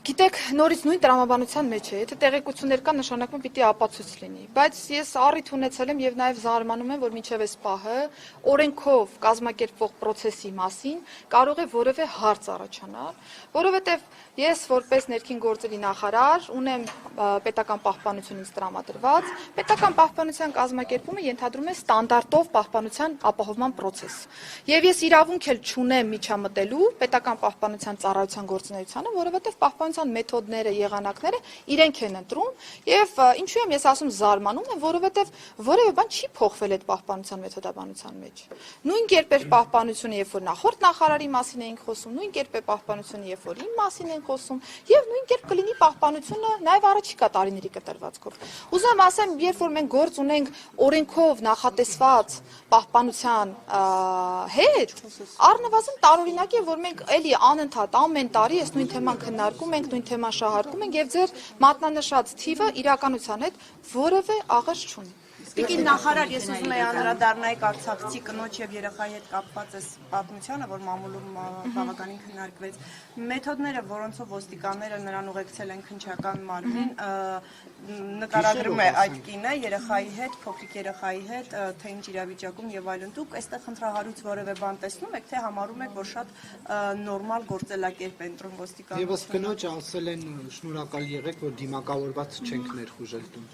Գիտեք, նորից նույն տրամաբանության մեջ է, եթե տեղեկություններ կան, նշանակում պիտի ապացույց լինի, բայց ես առիթ ունեցել եմ եւ նաեւ զարմանում եմ, որ մինչեւ այս պահը օրենքով կազմակերպվող process-ի մասին կարող է որևէ հարց առաջանալ, որովհետեւ ես որպես ներքին գործերի նախարար ունեմ պետական պահպանությունից տրամադրված, պետական պահպանության կազմակերպումը ենթադրում է ստանդարտով պահպանության ապահովման process։ Եվ ես իրավունք էլ չունեմ միջամտելու պետական պահպանության ծառայության գործունեությանը, որովհետև պահպանության մեթոդները, եղանակները իրենք են ընտրում եւ ինչու եմ ես ասում զարմանում եմ, որովհետև որևէ բան չի փոխվել այդ պահպանության մեթոդաբանության մեջ։ Նույն կերպ էր պահպանությունը, երբ որ նախորդ նախարարի մասին էինք խոսում, նույն կերպ է պահպանությունը, երբ որ իմ մասին ենք խոսում, եւ նույն կերպ կլինի պահպանությունը նաեւ առաջիկա տարիների կտրվածքով։ Ուզում եմ ասեմ, երբ որ մենք գործ ունենք օրենքով նախատեսված պահպանության հետ, առնվազն տարօրինակ է, որ մենք էլի անընդհատ ամեն տարի այս նույն թեման քննարկում ենք, նույն թեման շահարկում ենք եւ ձեր մատնանշած թիվը իրականության հետ որևէ աղերս չունի։ Տիկին նախարար, ես ուզում եի անդրադառնալ արցախցի կնոջ եւ երեխայի հետ կապված այս պատմությանը, որ մամուլում բավականին քննարկվեց։ Մեթոդները, որոնցով ոստիկանները նրան ուղեկցել են քննչական մարմին, նկարագրում է այդ կինը երեխայի հետ, փոքրիկ երեխայի հետ, թե ինչ իրավիճակում եւ այլն։ Դուք այստեղ խնդրահարույց որևէ բան տեսնում եք, թե համարում եք, որ շատ նորմալ գործելակերպ է ընտրում ոստիկանությունը։ Եվս կնոջ ասել են շնորհակալ եղեք, որ դիմակավորված չենք ներխուժել տուն։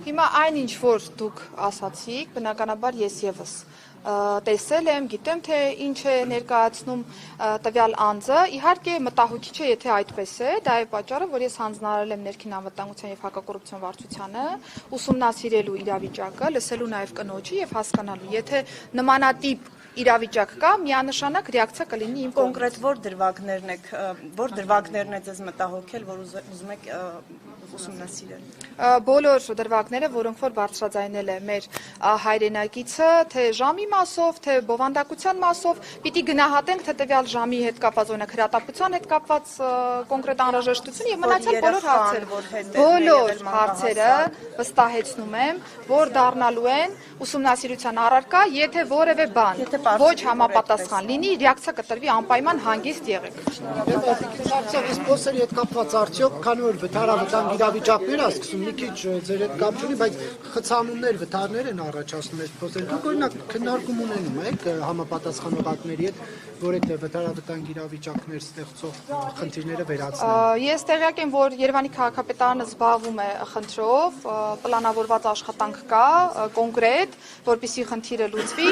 Հիմա այնինչ որ դուք ասացիք, բնականաբար ես եւս տեսել եմ, գիտեմ թե ինչ է ներկայացնում տվյալ անձը, իհարկե մտահոգիչ է, եթե այդպես է, դա է պատճառը, որ ես հանձնարարել եմ ներքին անվտանգության եւ հակակոռուպցիոն վարչությանը ուսումնասիրելու իրավիճակը, լսելու նաեւ կնոջը եւ հասկանալու, եթե նմանատիպ իրավիճակ կա, միանշանակ ռեակցիա կլինի իմ կոնկրետ որ դրվագներն է ձեզ մտահոգել, որ ուզում եք ուսումնասիրել։ Բոլոր դրվագները, որոնք որ բարձրաձայնել է մեր հայրենակիցը, թե ժամի մասով, թե բովանդակության մասով, պիտի գնահատենք թե տվյալ ժամի հետ կապված, օրինակ հրատապության հետ կապված կոնկրետ անհրաժեշտություն եւ մնացյալ բոլոր հարցերը։ Բոլոր հարցերը վստահեցնում եմ, որ դառնալու են ուսումնասիրության առարկա, եթե որևէ բան ոչ համապատասխան լինի, ռեակցիա կտրվի անպայման հանգիստ եղեք։ Այս փոսերի հետ կապված արդյոք, քանի որ վթարավտանգ իրավիճակներ է սկսում, մի քիչ ձեր հետ կապ չունի, բայց խցանումներ, վթարներ են առաջացնում այս փոսերը։ Դուք օրինակ քննարկում ունենում եք համապատասխան օղակների հետ, որ այդ վթարավտանգ իրավիճակներ ստեղծող խնդիրները վերացնեն։ Ես տեղյակ եմ, որ Երևանի քաղաքապետարանը զբաղվում է խնդրով, պլանավորված աշխատանք կա, կոնկրետ, որպեսզի խնդիրը լուծվի։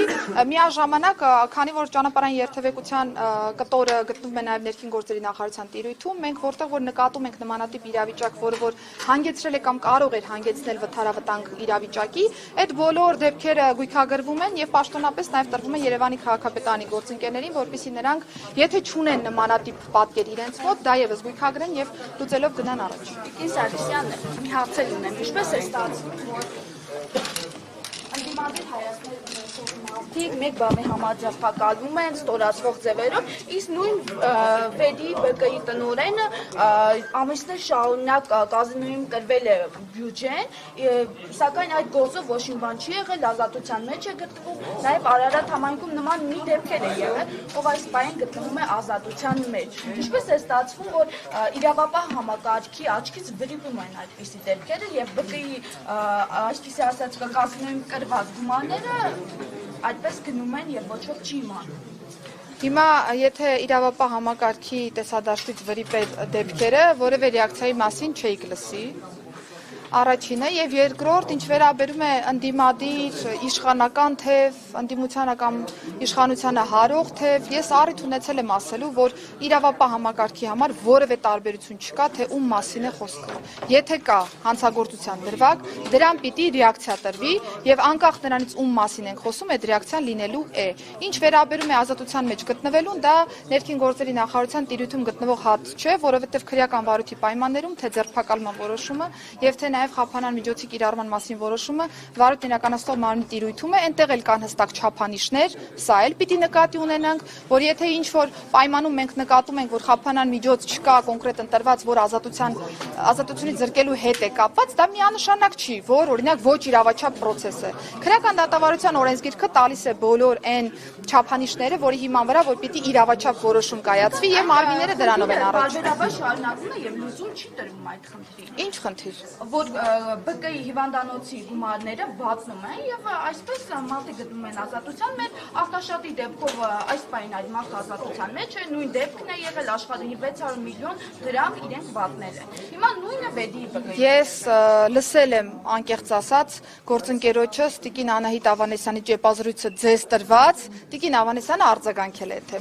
Միաժամանակ, քանի որ ճանապարհային երթևեկության կտորը գտնվում է նաև ներքին գործերի նախարարության տիրույթում, մենք որտեղ որ նկատում ենք նմանատիպ իրավիճակ, որը որ հանգեցրել է կամ կարող էր հանգեցնել վթարավտանգ իրավիճակի, այդ բոլոր դեպքերը գույքագրվում են եւ պաշտոնապես նաև տրվում են Երևանի քաղաքապետարանի գործընկերներին, որպեսզի նրանք, եթե չունեն նմանատիպ պատկեր իրենց մոտ, դա եւս գույքագրեն եւ լուծելով գնան առաջ։ Տիկին Սարգսյան, մի հարց ունեմ, ինչպես է ստացվում, որ անդիմադիր հայացքներ մարդիկ մեկ բանի համաձայնակալվում են ստորացվող ձևերով, իսկ նույն վեդի ԲԿ-ի տնօրենը ամիսներ շարունակ կազինոյում տրվել է բյուջեն, սակայն այդ գործով ոչ մի բան չի եղել, ազատության մեջ է գտնվում, նաև Արարատ համայնքում նման մի դեպքեր է եղել, ով այս պահին գտնվում է ազատության մեջ։ Ինչպես է ստացվում, որ իրավապահ համակարգի աչքից վրիպում են այդպիսի դեպքերը եւ ԲԿ-ի այսպիսի ասած կազինոյում կրված գումարները այդպես գնում են եւ ոչ ոք չի իմանում։ Հիմա եթե իրավապահ համակարգի տեսադաշտից վրիպել դեպքերը, որևէ ռեակցիայի մասին չէիք լսի։ Առաջինը եւ երկրորդ, ինչ վերաբերում է ընդդիմադիր իշխանական թեւ, ընդդիմությանը կամ իշխանությանը հարող թեւ, ես առիթ ունեցել եմ ասելու, որ իրավապահ համակարգի համար որևէ տարբերություն չկա, թե ում մասին է խոսքը։ Եթե կա հանցագործության դրվագ, դրան պիտի ռեակցիա տրվի եւ անկախ նրանից ում մասին ենք խոսում, այդ ռեակցիան լինելու է։ Ինչ վերաբերում է ազատության մեջ գտնվելուն, դա ներքին գործերի նախարարության տիրույթում գտնվող հարց չէ, որովհետեւ քրեական վարույթի պայմաններում թե ձերբակալման որոշումը եւ թե նաև խափանան միջոցի կիրառման մասին որոշումը վարույթ իրականացնող մարմնի տիրույթում է, այնտեղ էլ կան հստակ չափանիշներ, սա էլ պիտի նկատի ունենանք, որ եթե ինչ որ պայմանում մենք նկատում ենք, որ խափանան միջոց չկա կոնկրետ ընտրված, որ ազատությունից զրկելու հետ է կապված, դա միանշանակ չի, որ օրինակ ոչ իրավաչափ process է։ Քրեական դատավարության օրենսգիրքը տալիս է բոլոր այն չափանիշները, որի հիման վրա որ պիտի իրավաչափ որոշում կայացվի եւ մարմինները դրանով են առաջ։ Բարբերաբար շարունակվում է եւ լուծում չի տրվում այդ խնդրին։ Ինչ խնդիր։ Որ ԲԿ-ի հիվանդանոցի գումարները բացում են եւ այսպես մարդիկ գտնում են ազատության մեջ, Արտաշատի դեպքով այս պայն այդ մարդ ազատության մեջ է, նույն դեպքն է եղել աշխարհի 600 միլիոն դրամ իրենք վատնել են։ Հիմա նույնը վեդի ԲԿ-ի։ Ես լսել եմ անկեղծ ասած գործընկերոջս Տիկին Անահիտ Ավանեսյանի ճեպազրույցը ձեզ տրված, Տիկին Ավանեսյանը արձագանքել է թե